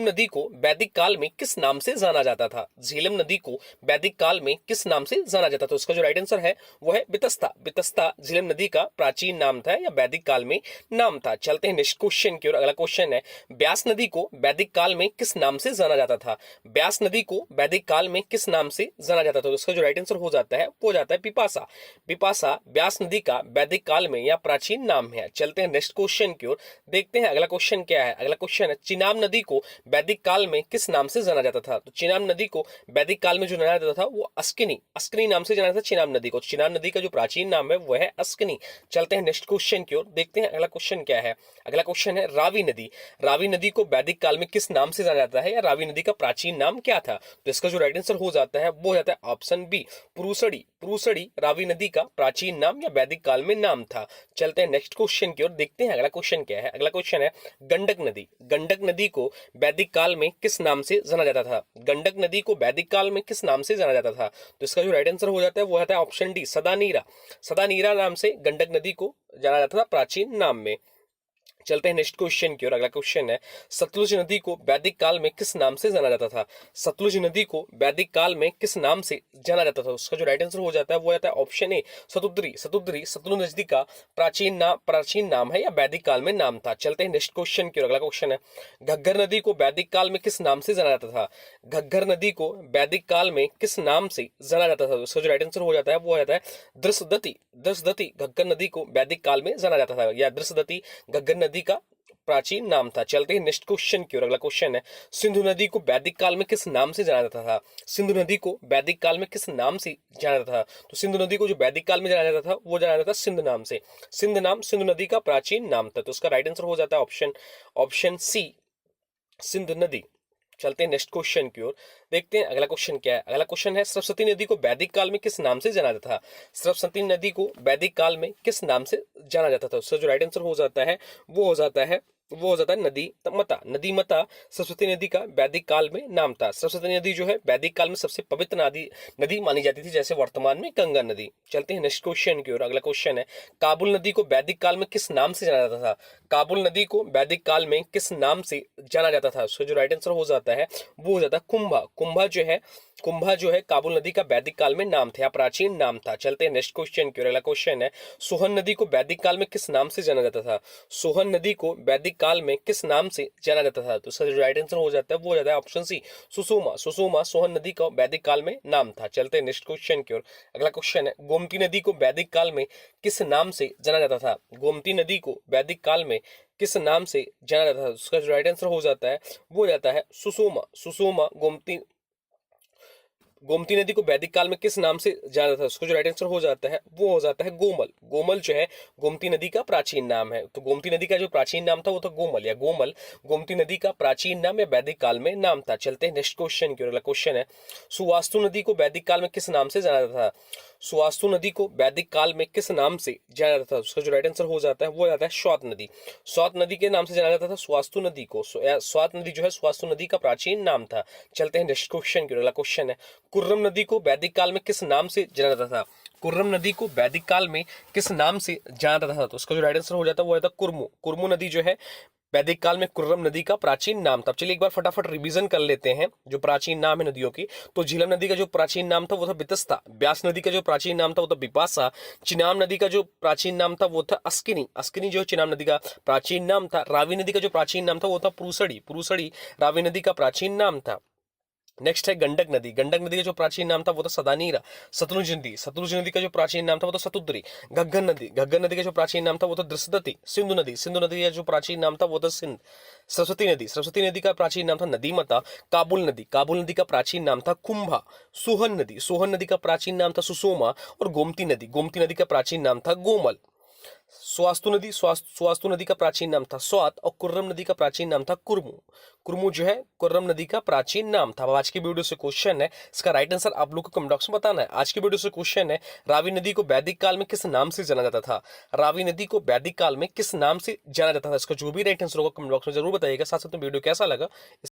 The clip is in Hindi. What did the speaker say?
नदी को वैदिक काल में किस नाम से जाना जाता था? झेलम नदी को वैदिक काल में किस नाम से जाना जाता था? उसका जो राइट आंसर है वो है बितस्ता। बितस्ता झेलम नदी का प्राचीन नाम था या वैदिक काल में नाम था। चलते हैं नेक्स्ट क्वेश्चन की ओर। अगला क्वेश्चन है, ब्यास नदी को वैदिक काल में किस नाम से जाना जाता था? ब्यास नदी को वैदिक काल में किस नाम से जाना जाता था? तो उसका जो राइट आंसर हो जाता है वो जाता है पिपासा। पिपासा ब्यास नदी का वैदिक काल में या प्राचीन नाम है। चलते हैं नेक्स्ट क्वेश्चन की ओर, देखते हैं अगला क्वेश्चन क्या है। अगला क्वेश्चन है, चिनाब नदी को वैदिक काल में किस नाम से जाना जाता था? तो चिनाब नदी को वैदिक काल में जो जाना जाता था वो अस्किनी, अस्किनी नाम से जाना जाता था चिनाब नदी को। चिनाब नदी का जो प्राचीन नाम है वो है अस्किनी। चलते हैं नेक्स्ट क्वेश्चन की ओर, देखते हैं अगला क्वेश्चन क्या है। अगला क्वेश्चन है, रावी नदी, रावी नदी को वैदिक काल में किस नाम से जाना जाता है या रावी नदी का प्राचीन नाम क्या था? तो इसका जो राइट आंसर हो जाता है वो जाता है ऑप्शन बी, प्रूसड़ी। प्रूसड़ी रावी नदी का प्राचीन नाम या वैदिक काल में नाम था। चलते हैं नेक्स्ट क्वेश्चन की ओर, देखते हैं अगला क्वेश्चन क्या है। अगला क्वेश्चन है, गंडक नदी, गंडक नदी को वैदिक काल में किस नाम से जाना जाता था? गंडक नदी को वैदिक काल में किस नाम से जाना जाता था? तो इसका जो राइट आंसर हो जाता है वो आता है ऑप्शन डी, सदानीरा। सदानीरा नाम से गंडक नदी को जाना जाता था प्राचीन नाम में। चलते हैं नेक्स्ट क्वेश्चन की ओर। अगला क्वेश्चन है, सतलुज नदी को वैदिक काल में किस नाम से जाना जाता था? सतलुज नदी को वैदिक काल में किस नाम से जाना जाता था? उसका जो राइट आंसर हो जाता है वो आता है ऑप्शन ए, सतुद्री। सतुद्री सतलुज नदी का प्राचीन नाम है या वैदिक काल में नाम था। चलते हैं नेक्स्ट क्वेश्चन की ओर। अगला क्वेश्चन है, घग्गर नदी को वैदिक काल में किस नाम से जाना जाता था? घग्गर नदी को वैदिक काल में किस नाम से जाना जाता था? उसका जो राइट आंसर हो जाता है वो आता है दृशदती। दृशदती घग्गर नदी को वैदिक काल में जाना जाता था या दृशदती घग्गर नदी का प्राचीन नाम था। चलते हैं नेक्स्ट क्वेश्चन की ओर। अगला क्वेश्चन है, सिंधु नदी को वैदिक काल में किस नाम से जाना जाता था? सिंधु नदी को वैदिक काल में किस नाम से जाना जाता था? तो सिंधु नदी को जो वैदिक काल में जाना जाता था वो जाना जाता था सिंध नाम से। सिंध नाम सिंधु नदी का प्राचीन नाम था। तो उसका राइट आंसर हो जाता है ऑप्शन सी, सिंधु नदी। चलते हैं नेक्स्ट क्वेश्चन की ओर, देखते हैं अगला क्वेश्चन क्या है। अगला क्वेश्चन है, सरस्वती नदी को वैदिक काल में किस नाम से जाना जाता था? सरस्वती नदी को वैदिक काल में किस नाम से जाना जाता था? उसका जो राइट आंसर हो जाता है वो हो जाता है नदी मता। नदी मता सरस्वती नदी का वैदिक काल में नाम था। सरस्वती नदी जो है वैदिक काल में सबसे पवित्र नदी मानी जाती थी, जैसे वर्तमान में गंगा नदी। चलते हैं नेक्स्ट क्वेश्चन की ओर। अगला क्वेश्चन है, काबुल नदी को वैदिक काल में किस नाम से जाना जाता था? काबुल नदी को वैदिक काल में किस नाम से जाना जाता था? उसका जो राइट आंसर हो जाता है वो हो जाता है कुंभा। कुंभा जो है काबुल नदी का वैदिक काल में नाम था, प्राचीन नाम था। चलते हैं नेक्स्ट क्वेश्चन की ओर। अगला क्वेश्चन है, सोहन नदी को वैदिक काल में किस नाम से जाना जाता था? सोहन नदी को वैदिक काल में किस नाम से जाना जाता था? तो इसका जो राइट आंसर हो जाता है वो हो जाता है ऑप्शन सी, सुसुमा। सुसुमा सोहन नदी का वैदिक काल में नाम था। चलते हैं नेक्स्ट क्वेश्चन की ओर। अगला क्वेश्चन है, गोमती नदी को वैदिक काल में किस नाम से जाना जाता था? गोमती नदी को वैदिक काल में किस नाम से जाना जाता था? उसका जो राइट आंसर हो जाता है वो हो जाता है सुसुमा। सुसुमा गोमती नदी को वैदिक काल में किस नाम से जाना था? उसको जो राइट आंसर हो जाता है वो हो जाता है गोमल। गोमल जो है गोमती नदी का प्राचीन नाम है। तो गोमती नदी का जो प्राचीन नाम था वो था गोमल या गोमल। गोमती नदी का प्राचीन नाम या वैदिक काल में नाम था। चलते हैं नेक्स्ट क्वेश्चन की ओर। अगला क्वेश्चन है, सुवास्तु नदी को वैदिक काल में किस नाम से जाना जाता था? सुवास्तु नदी को वैदिक काल में किस नाम से जाना जाता था? उसका जो राइट आंसर हो जाता है वो जाता है स्वात नदी। स्वात नदी के नाम से जाना जाता था सुवास्तु नदी को। स्वात नदी जो है सुवास्तु नदी का प्राचीन नाम था। चलते हैं नेक्स्ट क्वेश्चन की ओर। अगला क्वेश्चन है, कुर्रम नदी को वैदिक काल में किस नाम से जाना जाता था? कुर्रम नदी को वैदिक काल में किस नाम से जाना जाता था? तो उसका जो राइट आंसर हो जाता है वो था कुर्मु। कुर्मु नदी जो है वैदिक काल में कुर्रम नदी का प्राचीन नाम था। चलिए एक बार फटाफट रिवीजन कर लेते हैं जो प्राचीन नाम है नदियों की। तो झेलम नदी का जो प्राचीन नाम था वो था बितस्ता। ब्यास नदी का जो प्राचीन नाम था वो था बिपासा। चिनाब नदी का जो प्राचीन नाम था वो था अस्किनी। अस्किनी जो चिनाब नदी का प्राचीन नाम था। रावी नदी का जो प्राचीन नाम था वो था प्रूसड़ी। प्रूसड़ी रावी नदी का प्राचीन नाम था। नेक्स्ट है गंडक नदी। गंडक नदी का जो प्राचीन नाम था वो था सदानीरा। सतलुज नदी। सतलुज नदी का जो प्राचीन नाम था वो था सतुद्री। घग्गर नदी। घग्गर नदी का जो प्राचीन नाम था वो था दृशदती। सिंधु नदी। सिंधु नदी का जो प्राचीन नाम था वो था सिंध। सरस्वती नदी। सरस्वती नदी का प्राचीन नाम था नदीमता। काबुल नदी। काबुल नदी का प्राचीन नाम था कुंभा। सोहन नदी। सोहन नदी का प्राचीन नाम था सुसोमा। और गोमती नदी। गोमती नदी का प्राचीन नाम था गोमल। स्वास्तु नदी का प्राचीन नाम था स्वात। और कुर्रम नदी का प्राचीन नाम था कुर्मु। कुर्मु जो है कुर्रम नदी का प्राचीन नाम था। अब आज की वीडियो से क्वेश्चन है, इसका राइट आंसर आप लोग को कमेंट बॉक्स में बताना है। आज की वीडियो से क्वेश्चन है, रावी नदी को वैदिक काल में किस नाम से जाना जाता था? रावी नदी को वैदिक काल में किस नाम से जाना जाता था? इसका जो भी राइट आंसर होगा कमेंट बॉक्स में जरूर बताइएगा। साथ साथ में वीडियो कैसा लगा